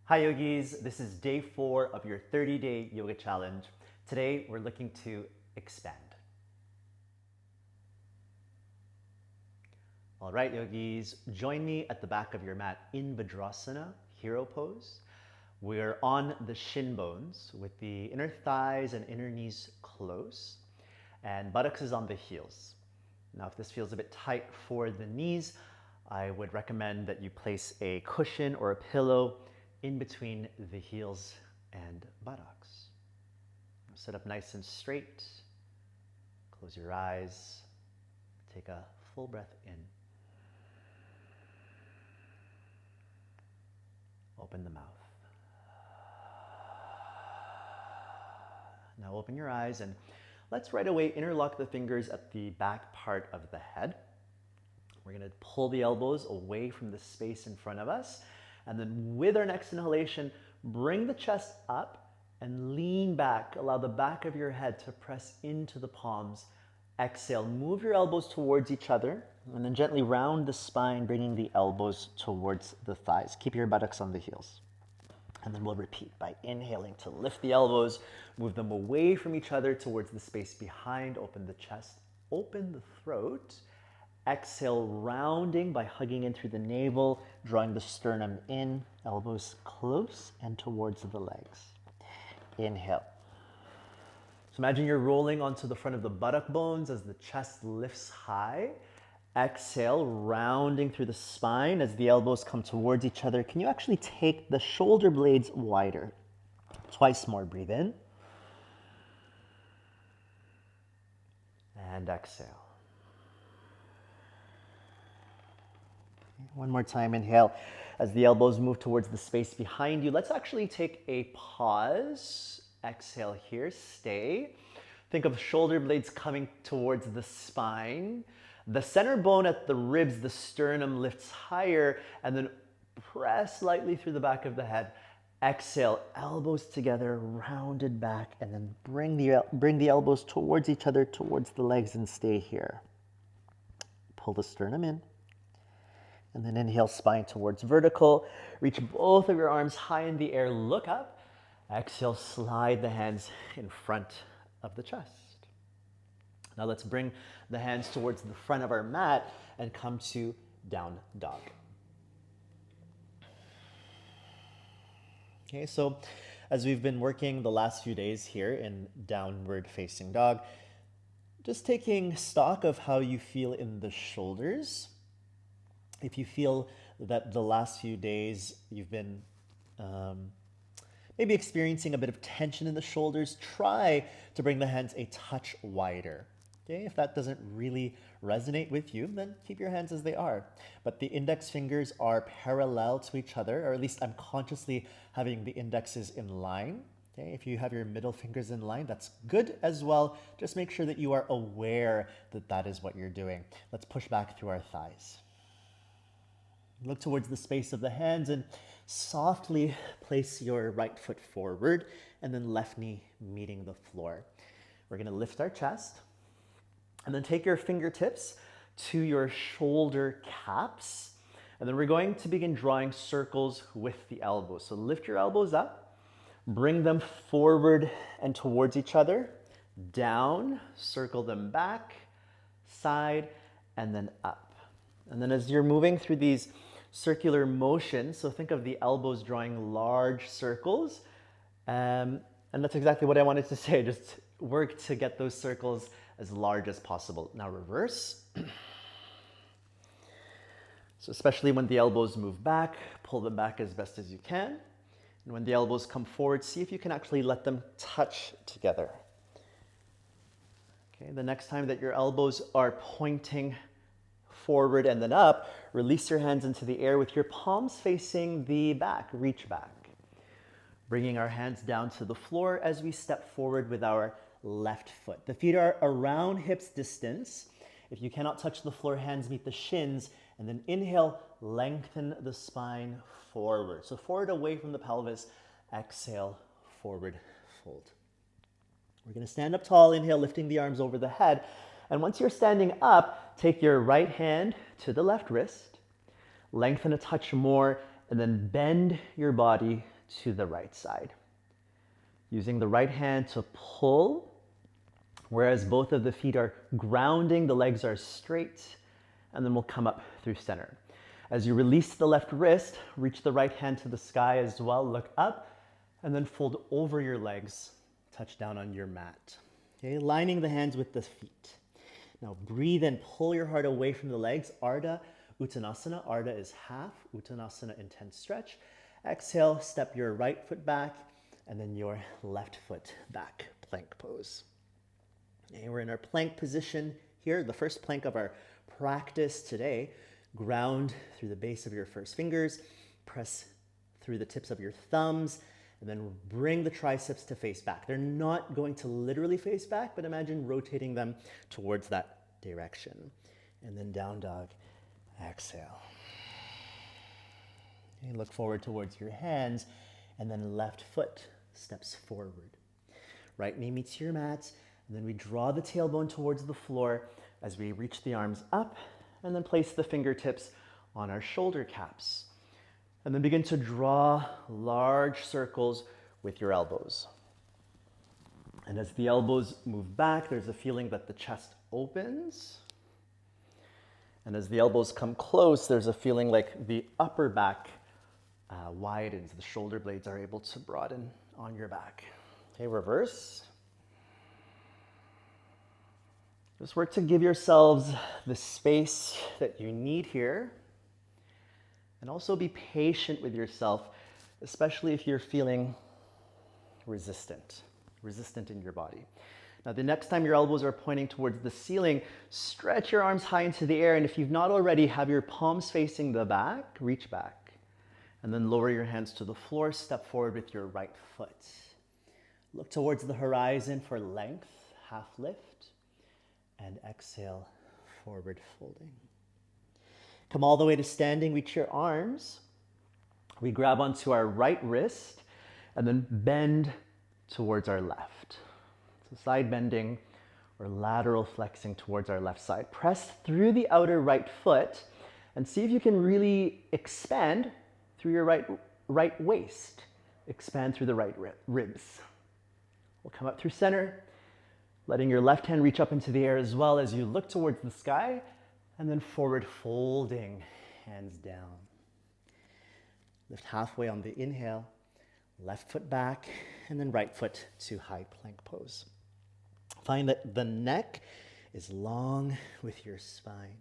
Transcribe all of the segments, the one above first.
Hi yogis, this is day 4 of your 30-day yoga challenge. Today we're looking to expand. All right yogis, join me at the back of your mat in Vajrasana, hero pose. We're on the shin bones with the inner thighs and inner knees close and buttocks is on the heels. Now if this feels a bit tight for the knees, I would recommend that you place a cushion or a pillow in between the heels and buttocks. Now sit up nice and straight. Close your eyes. Take a full breath in. Open the mouth. Now open your eyes and let's right away interlock the fingers at the back part of the head. We're going to pull the elbows away from the space in front of us. And then with our next inhalation, bring the chest up and lean back. Allow the back of your head to press into the palms. Exhale, move your elbows towards each other and then gently round the spine, bringing the elbows towards the thighs. Keep your buttocks on the heels. And then we'll repeat by inhaling to lift the elbows, move them away from each other towards the space behind, open the chest, open the throat. Exhale, rounding by hugging in through the navel, drawing the sternum in, elbows close and towards the legs. Inhale. So imagine you're rolling onto the front of the buttock bones as the chest lifts high. Exhale, rounding through the spine as the elbows come towards each other. Can you actually take the shoulder blades wider? Twice more, breathe in. And exhale. One more time, inhale. As the elbows move towards the space behind you, let's actually take a pause. Exhale here, stay. Think of shoulder blades coming towards the spine. The center bone at the ribs, the sternum lifts higher, and then press lightly through the back of the head. Exhale, elbows together, rounded back, and then bring the elbows towards each other, towards the legs, and stay here. Pull the sternum in. And then inhale, spine towards vertical. Reach both of your arms high in the air, look up. Exhale, slide the hands in front of the chest. Now let's bring the hands towards the front of our mat and come to down dog. Okay, so as we've been working the last few days here in downward facing dog, just taking stock of how you feel in the shoulders. If you feel that the last few days you've been maybe experiencing a bit of tension in the shoulders, try to bring the hands a touch wider. Okay? If that doesn't really resonate with you, then keep your hands as they are. But the index fingers are parallel to each other, or at least I'm consciously having the indexes in line. Okay? If you have your middle fingers in line, that's good as well. Just make sure that you are aware that that is what you're doing. Let's push back through our thighs. Look towards the space of the hands and softly place your right foot forward and then left knee meeting the floor. We're going to lift our chest and then take your fingertips to your shoulder caps. And then we're going to begin drawing circles with the elbows. So lift your elbows up, bring them forward and towards each other, down, circle them back, side, and then up. And then as you're moving through these circular motions, so think of the elbows drawing large circles, and that's exactly what I wanted to say, just work to get those circles as large as possible. Now reverse. So especially when the elbows move back, pull them back as best as you can. And when the elbows come forward, see if you can actually let them touch together. Okay, the next time that your elbows are pointing forward and then up, release your hands into the air with your palms facing the back, reach back. Bringing our hands down to the floor as we step forward with our left foot. The feet are around hips distance. If you cannot touch the floor, hands meet the shins, and then inhale, lengthen the spine forward. So forward away from the pelvis, exhale, forward fold. We're going to stand up tall, inhale, lifting the arms over the head. And once you're standing up, take your right hand to the left wrist, lengthen a touch more, and then bend your body to the right side. Using the right hand to pull, whereas both of the feet are grounding, the legs are straight, and then we'll come up through center. As you release the left wrist, reach the right hand to the sky as well, look up, and then fold over your legs, touch down on your mat. Okay, lining the hands with the feet. Now breathe and pull your heart away from the legs. Ardha Uttanasana. Ardha is half. Uttanasana, intense stretch. Exhale, step your right foot back and then your left foot back. Plank pose. Okay, we're in our plank position here, the first plank of our practice today. Ground through the base of your first fingers, press through the tips of your thumbs, and then bring the triceps to face back. They're not going to literally face back, but imagine rotating them towards that direction. And then down dog, exhale. Okay, look forward towards your hands, and then left foot steps forward. Right knee meets your mat, and then we draw the tailbone towards the floor as we reach the arms up, and then place the fingertips on our shoulder caps. And then begin to draw large circles with your elbows. And as the elbows move back, there's a feeling that the chest opens. And as the elbows come close, there's a feeling like the upper back widens. The shoulder blades are able to broaden on your back. Okay, reverse. Just work to give yourselves the space that you need here. And also be patient with yourself, especially if you're feeling resistant in your body. Now, the next time your elbows are pointing towards the ceiling, stretch your arms high into the air. And if you've not already, have your palms facing the back, reach back. And then lower your hands to the floor, step forward with your right foot. Look towards the horizon for length, half lift. And exhale, forward folding. Come all the way to standing, reach your arms. We grab onto our right wrist and then bend towards our left. So side bending or lateral flexing towards our left side. Press through the outer right foot and see if you can really expand through your right waist. Expand through the right ribs. We'll come up through center, letting your left hand reach up into the air as well as you look towards the sky, and then forward folding, hands down. Lift halfway on the inhale, left foot back, and then right foot to high plank pose. Find that the neck is long with your spine,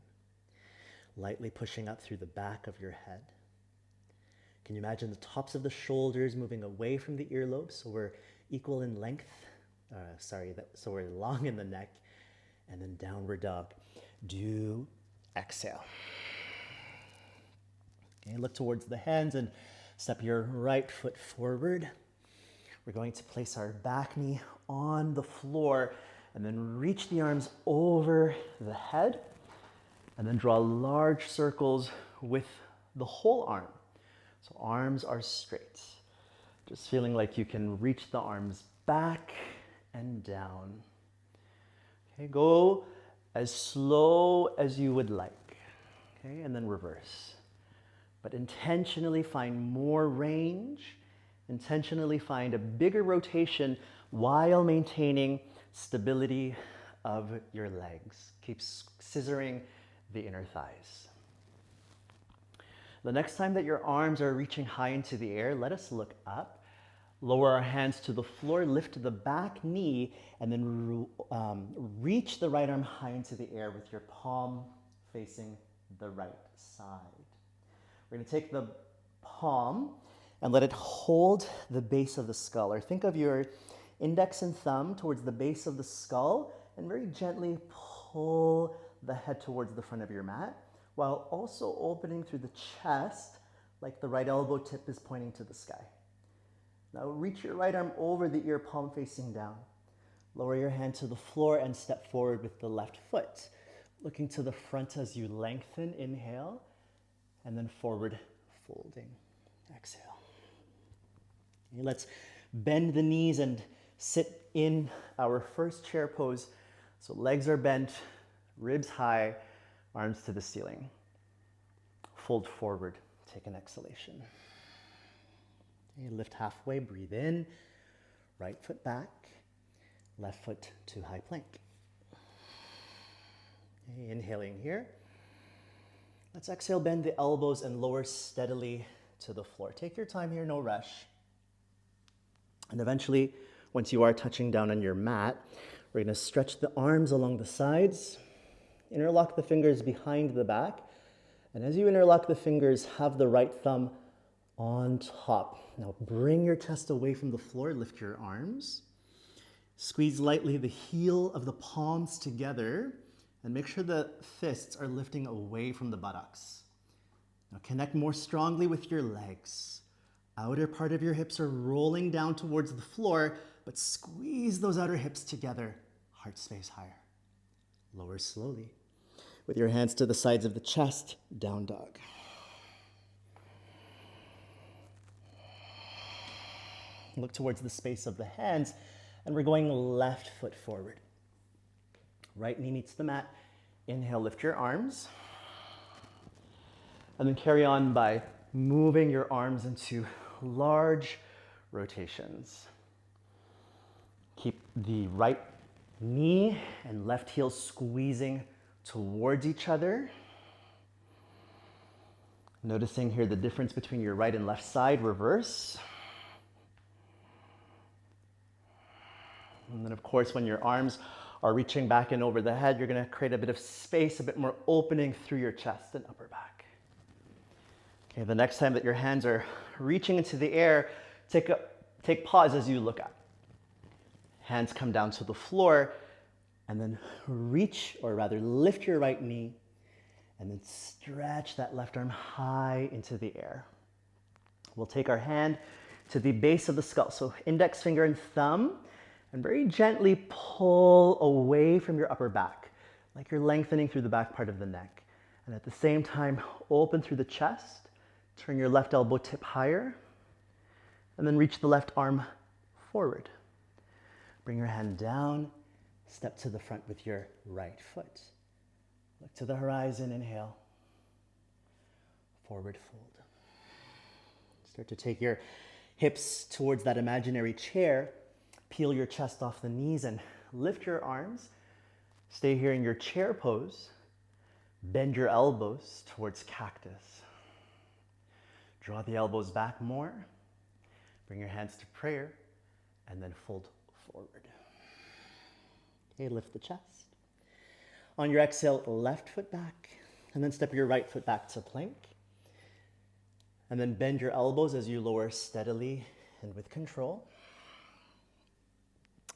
lightly pushing up through the back of your head. Can you imagine the tops of the shoulders moving away from the earlobes so we're equal in length? So we're long in the neck, and then downward dog. Do exhale. Okay, look towards the hands and step your right foot forward. We're going to place our back knee on the floor and then reach the arms over the head and then draw large circles with the whole arm. So arms are straight. Just feeling like you can reach the arms back and down. Okay, go as slow as you would like. Okay, and then reverse. But intentionally find more range. Intentionally find a bigger rotation while maintaining stability of your legs. Keep scissoring the inner thighs. The next time that your arms are reaching high into the air, let us look up. Lower our hands to the floor, lift the back knee, and then reach the right arm high into the air with your palm facing the right side. We're going to take the palm and let it hold the base of the skull. Or think of your index and thumb towards the base of the skull and very gently pull the head towards the front of your mat while also opening through the chest like the right elbow tip is pointing to the sky. Now reach your right arm over the ear, palm facing down. Lower your hand to the floor and step forward with the left foot. Looking to the front as you lengthen, inhale, and then forward folding. Exhale. Okay, let's bend the knees and sit in our first chair pose. So legs are bent, ribs high, arms to the ceiling. Fold forward, take an exhalation. Okay, lift halfway, breathe in, right foot back, left foot to high plank. Okay, inhaling here. Let's exhale, bend the elbows and lower steadily to the floor. Take your time here, no rush. And eventually, once you are touching down on your mat, we're going to stretch the arms along the sides, interlock the fingers behind the back, and as you interlock the fingers, have the right thumb on top. Now bring your chest away from the floor, lift your arms. Squeeze lightly the heel of the palms together and make sure the fists are lifting away from the buttocks. Now connect more strongly with your legs. Outer part of your hips are rolling down towards the floor, but squeeze those outer hips together, heart space higher. Lower slowly. With your hands to the sides of the chest, down dog. Look towards the space of the hands, and we're going left foot forward. Right knee meets the mat. Inhale, lift your arms. And then carry on by moving your arms into large rotations. Keep the right knee and left heel squeezing towards each other. Noticing here the difference between your right and left side, reverse. And then of course, when your arms are reaching back and over the head, you're gonna create a bit of space, a bit more opening through your chest and upper back. Okay, the next time that your hands are reaching into the air, take pause as you look up. Hands come down to the floor, and then reach, or rather lift your right knee, and then stretch that left arm high into the air. We'll take our hand to the base of the skull, so index finger and thumb, and very gently pull away from your upper back, like you're lengthening through the back part of the neck. And at the same time, open through the chest, turn your left elbow tip higher, and then reach the left arm forward. Bring your hand down, step to the front with your right foot. Look to the horizon, inhale. Forward fold. Start to take your hips towards that imaginary chair. Peel your chest off the knees and lift your arms. Stay here in your chair pose. Bend your elbows towards cactus. Draw the elbows back more. Bring your hands to prayer and then fold forward. Okay, lift the chest. On your exhale, left foot back, and then step your right foot back to plank. And then bend your elbows as you lower steadily and with control.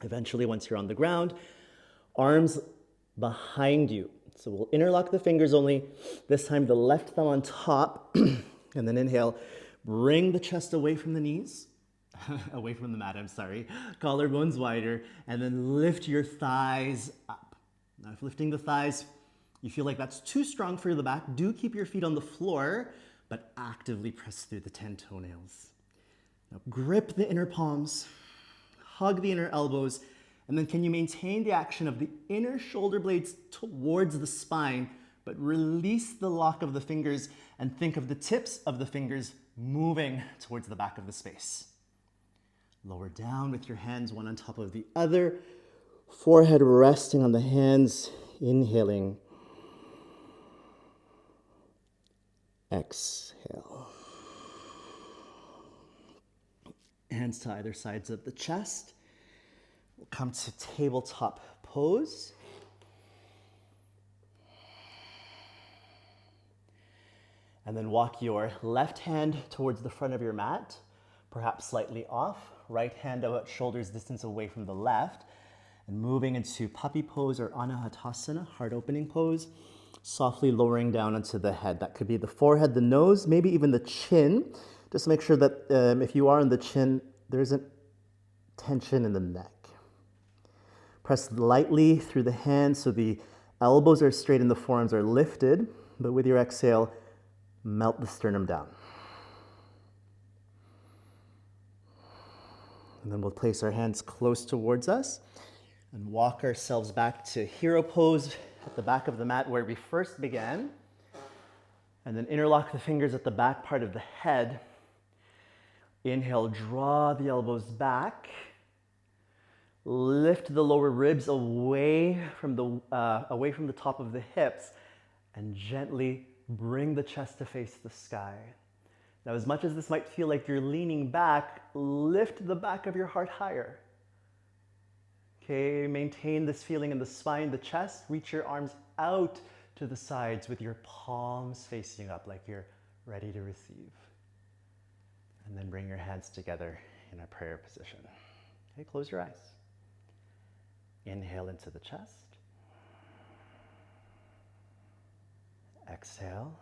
Eventually, once you're on the ground, arms behind you. So we'll interlock the fingers only, this time the left thumb on top, and then inhale, bring the chest away from the knees. Away from the mat, I'm sorry. Collarbones wider, and then lift your thighs up. Now, if lifting the thighs, you feel like that's too strong for the back, do keep your feet on the floor, but actively press through the 10 toenails. Now, grip the inner palms, hug the inner elbows, and then can you maintain the action of the inner shoulder blades towards the spine, but release the lock of the fingers and think of the tips of the fingers moving towards the back of the space. Lower down with your hands one on top of the other, forehead resting on the hands, inhaling. Exhale. Hands to either sides of the chest. We'll come to tabletop pose. And then walk your left hand towards the front of your mat, perhaps slightly off. Right hand about shoulders distance away from the left. And moving into puppy pose or anahatasana, heart opening pose. Softly lowering down onto the head. That could be the forehead, the nose, maybe even the chin. Just make sure that if you are on the chin, there isn't tension in the neck. Press lightly through the hands so the elbows are straight and the forearms are lifted. But with your exhale, melt the sternum down. And then we'll place our hands close towards us and walk ourselves back to hero pose at the back of the mat where we first began. And then interlock the fingers at the back part of the head. Inhale, draw the elbows back. Lift the lower ribs away from the top of the hips and gently bring the chest to face the sky. Now, as much as this might feel like you're leaning back, lift the back of your heart higher. Okay, maintain this feeling in the spine, the chest. Reach your arms out to the sides with your palms facing up like you're ready to receive. And then bring your hands together in a prayer position. Okay, close your eyes. Inhale into the chest. Exhale.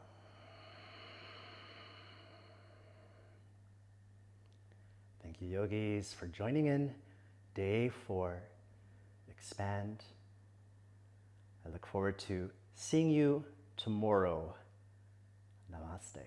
Thank you, yogis, for joining in day 4. Expand. I look forward to seeing you tomorrow. Namaste.